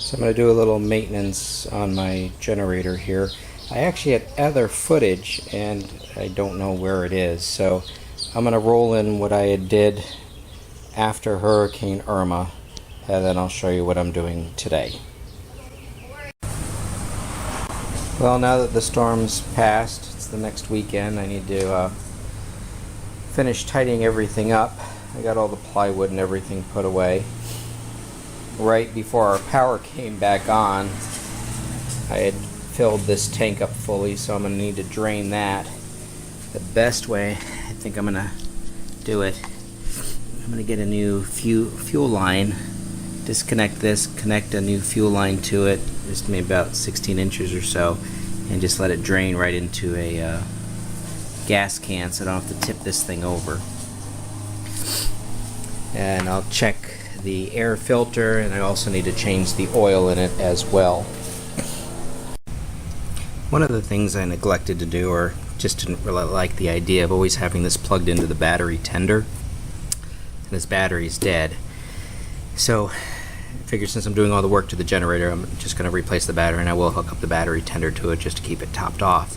So I'm going to do a little maintenance on my generator here. I actually had other footage and I don't know where it is, so I'm going to roll in what I did after Hurricane Irma, and then I'll show you what I'm doing today. Well, now that the storm's passed, it's the next weekend, I need to finish tidying everything up. I got all the plywood and everything put away. Right before our power came back on, I had filled this tank up fully, so I'm going to need to drain that. The best way I think I'm going to do it, I'm going to get a new fuel line, disconnect this, connect a new fuel line to it, just maybe about 16 inches or so, and just let it drain right into a gas can so I don't have to tip this thing over. And I'll check the air filter, and I also need to change the oil in it as well. One of the things I neglected to do, or just didn't really like the idea of always having this plugged into the battery tender, and this battery is dead. So I figured since I'm doing all the work to the generator, I'm just going to replace the battery, and I will hook up the battery tender to it just to keep it topped off.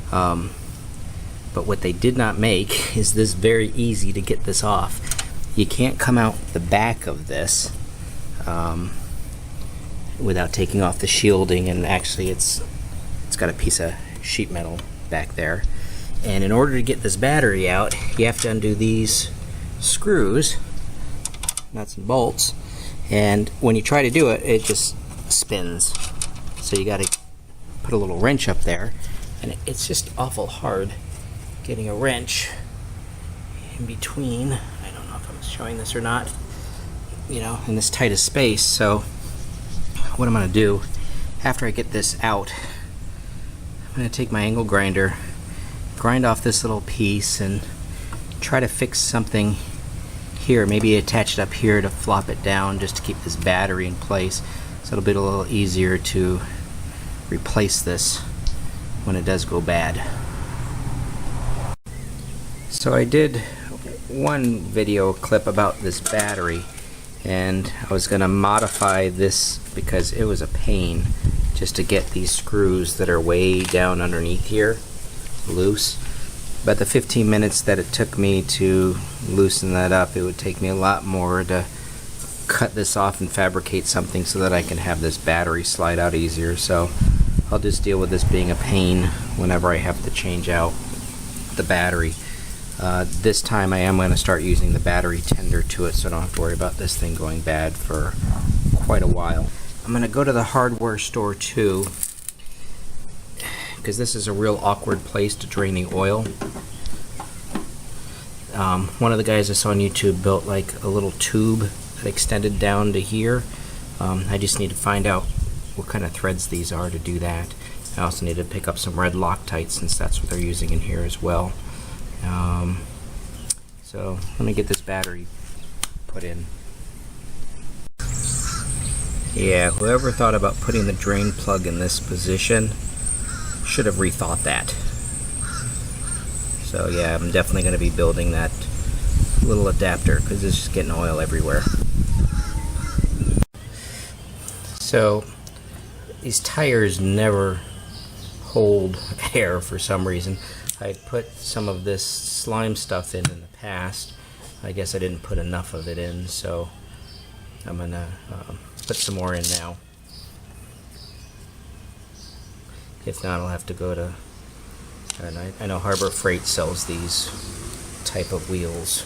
But what they did not make is this very easy to get this off. You can't come out the back of this without taking off the shielding, and actually it's got a piece of sheet metal back there. And in order to get this battery out, you have to undo these screws, nuts and bolts, and when you try to do it, it just spins. So you got to put a little wrench up there, and it's just awful hard getting a wrench in between. Showing this or not, you know, in this tight of space. So what I'm going to do after I get this out, I'm going to take my angle grinder, grind off this little piece, and try to fix something here, maybe attach it up here to flop it down just to keep this battery in place, so it'll be a little easier to replace this when it does go bad. So I did one video clip about this battery, and I was going to modify this because it was a pain just to get these screws that are way down underneath here loose. But the 15 minutes that it took me to loosen that up, it would take me a lot more to cut this off and fabricate something so that I can have this battery slide out easier. So I'll just deal with this being a pain whenever I have to change out the battery. This time I am going to start using the battery tender to it, so I don't have to worry about this thing going bad for quite a while. I'm going to go to the hardware store too, because this is a real awkward place to drain the oil. One of the guys I saw on YouTube built like a little tube that extended down to here. I just need to find out what kind of threads these are to do that. I also need to pick up some red Loctite, since that's what they're using in here as well. So let me get this battery put in. Yeah, whoever thought about putting the drain plug in this position should have rethought that. So yeah, I'm definitely going to be building that little adapter because it's just getting oil everywhere. So these tires never hold air for some reason. I put some of this slime stuff in the past. I guess I didn't put enough of it in, so I'm going to put some more in now. If not, I'll have to go to, and I know Harbor Freight sells these type of wheels.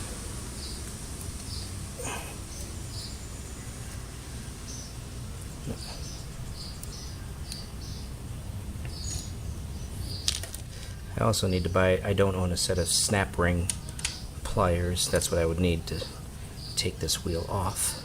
I also need to buy, I don't own a set of snap ring pliers. That's what I would need to take this wheel off.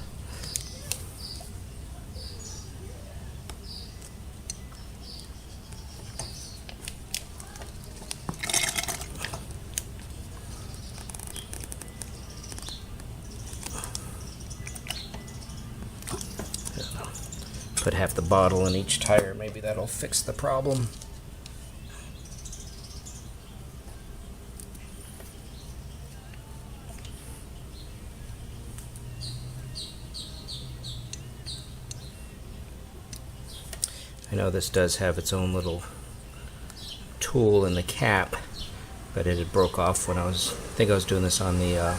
Put half the bottle in each tire, maybe that'll fix the problem. I know this does have its own little tool in the cap, but it had broke off when I think I was doing this on the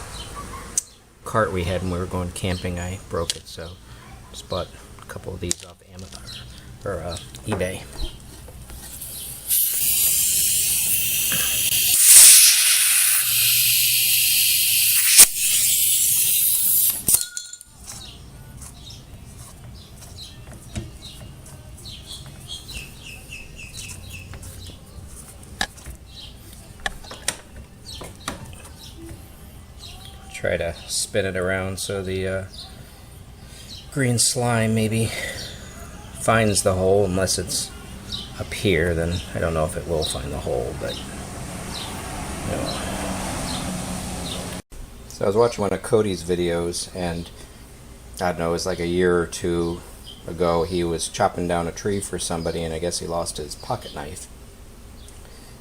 cart we had when we were going camping. I broke it, so just bought a couple of these off Amazon or eBay. Try to spin it around so the green slime maybe finds the hole. Unless it's up here, then I don't know if it will find the hole, but So I was watching one of Cody's videos, and I don't know, it was like a year or two ago. He was chopping down a tree for somebody, and I guess he lost his pocket knife.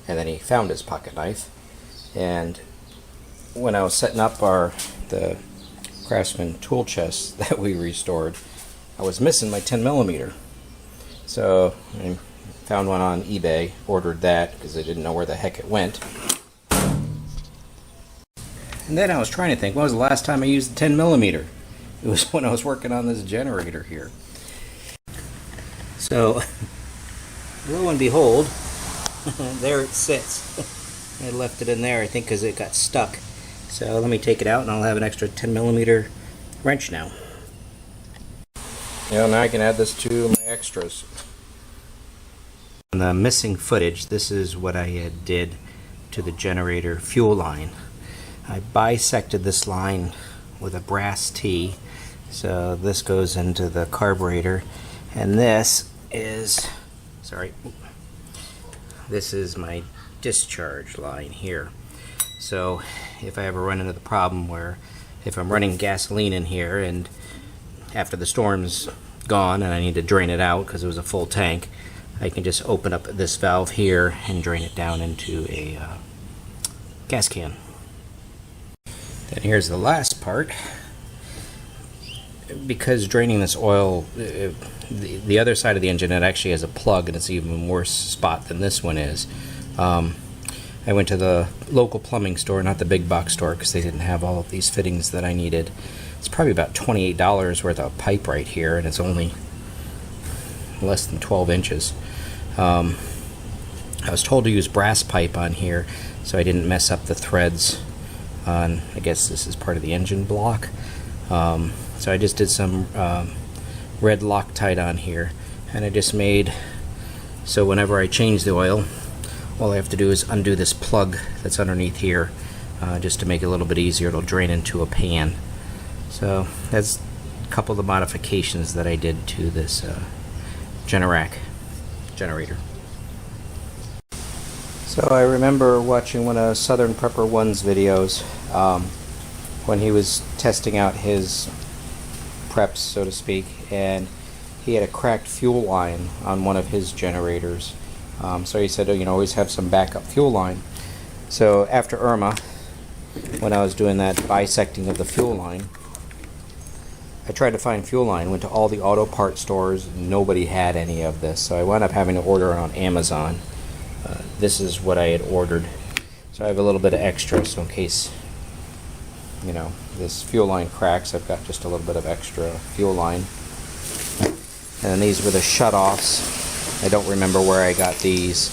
And then he found his pocket knife, and when I was setting up the Craftsman tool chest that we restored, I was missing my 10mm. So I found one on eBay, ordered that because I didn't know where the heck it went. And then I was trying to think, when was the last time I used the 10mm? It was when I was working on this generator here. So lo and behold, there it sits. I left it in there, I think, because it got stuck. So let me take it out, and I'll have an extra 10mm wrench now. Now I can add this to my extras. On the missing footage, this is what I did to the generator fuel line. I bisected this line with a brass T, so this goes into the carburetor, and this is, this is my discharge line here. So if I ever run into the problem where if I'm running gasoline in here and after the storm's gone and I need to drain it out because it was a full tank, I can just open up this valve here and drain it down into a gas can. Then here's the last part. Because draining this oil, the other side of the engine, it actually has a plug, and it's even worse spot than this one is. I went to the local plumbing store, not the big box store, because they didn't have all of these fittings that I needed. It's probably about $28 worth of pipe right here, and it's only less than 12 inches. I was told to use brass pipe on here so I didn't mess up the threads on, I guess this is part of the engine block. So I just did some red Loctite on here, and I just made so whenever I change the oil, all I have to do is undo this plug that's underneath here, just to make it a little bit easier. It'll drain into a pan. So that's a couple of the modifications that I did to this Generac generator. So I remember watching one of Southern Prepper 1's videos when he was testing out his preps, so to speak, and he had a cracked fuel line on one of his generators. So he said, always have some backup fuel line. So after Irma, when I was doing that bisecting of the fuel line, I tried to find fuel line, went to all the auto part stores, nobody had any of this. So I wound up having to order it on Amazon. This is what I had ordered. So I have a little bit of extra, so in case, this fuel line cracks, I've got just a little bit of extra fuel line. And then these were the shutoffs. I don't remember where I got these.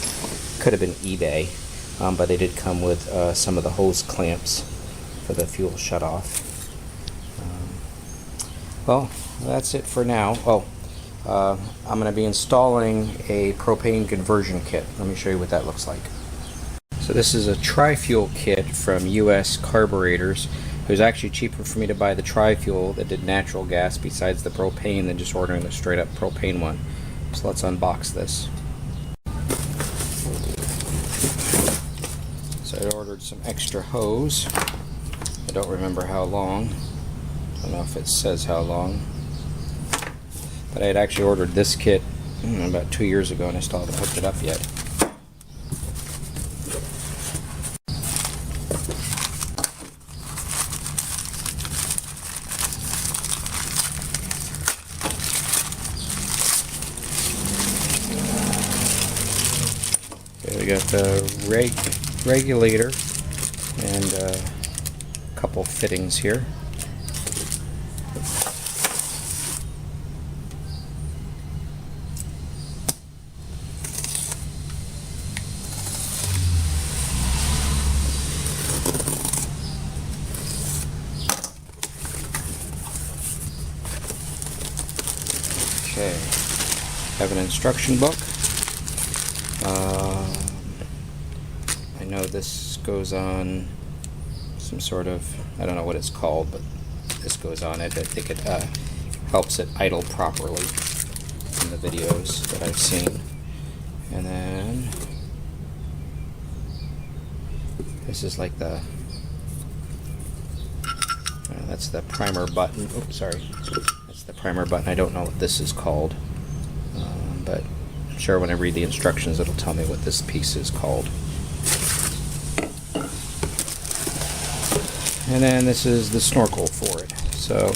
Could have been eBay, but they did come with some of the hose clamps for the fuel shutoff. Well, that's it for now. I'm going to be installing a propane conversion kit. Let me show you what that looks like. So this is a tri-fuel kit from US Carburetors. It was actually cheaper for me to buy the tri-fuel that did natural gas besides the propane than just ordering the straight up propane one. So let's unbox this. So I ordered some extra hose. I don't remember how long. I don't know if it says how long. But I had actually ordered this kit about 2 years ago, and I still haven't hooked it up yet. you got the regulator and a couple fittings here. Okay, have an instruction book. I know this goes on some sort of, I don't know what it's called, but this goes on it. I think it helps it idle properly in the videos that I've seen. And then this is like the, that's the primer button. Oops, sorry. That's the primer button. I don't know what this is called, but I'm sure when I read the instructions it'll tell me what this piece is called. And then this is the snorkel for it. So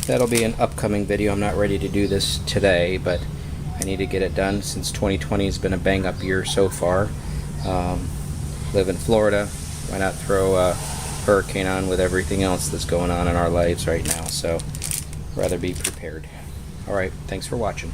that'll be an upcoming video. I'm not ready to do this today, but I need to get it done since 2020 has been a bang-up year so far. Live in Florida. Why not throw a hurricane on with everything else that's going on in our lives right now? So rather be prepared. Alright, thanks for watching.